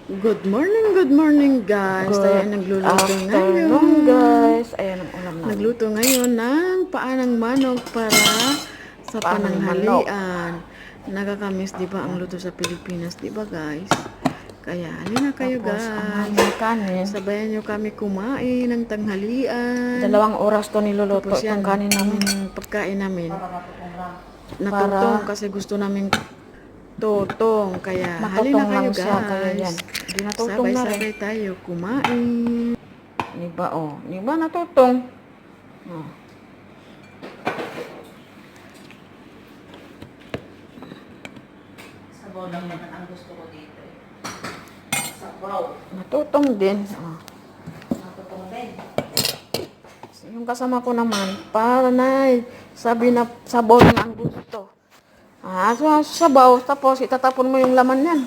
Good morning guys. Tayo ay Good nagluluto afternoon, ngayon. guys. Ayan ang ulam namin. Nagluto ngayon ng paanang manok para sa Paanang manok. pananghalian. Nakakamiss, di ba, ang luto sa Pilipinas, di ba guys? Kaya halina kayo Tapos, ang guys. aming kanin. Sabayan nyo kami kumain ng tanghalian. 2 oras to niluluto Tapos yan, itong kanin namin. pagkain namin. Para Natutong kasi gusto namin tutong. Kaya halina matutong kayo lang siya. Kaya yan. guys. Hindi natutong na rin. Sabay-sabay tayo kumain. Diba, oh. Diba natutong? Oh. Sabaw lang naman ang gusto ko dito. Sabaw. Natutong din. Oh. Natutong din. Yung kasama ko naman, para na sabi na sabaw na ang gusto. So, sabaw, tapos itatapon mo yung laman yan.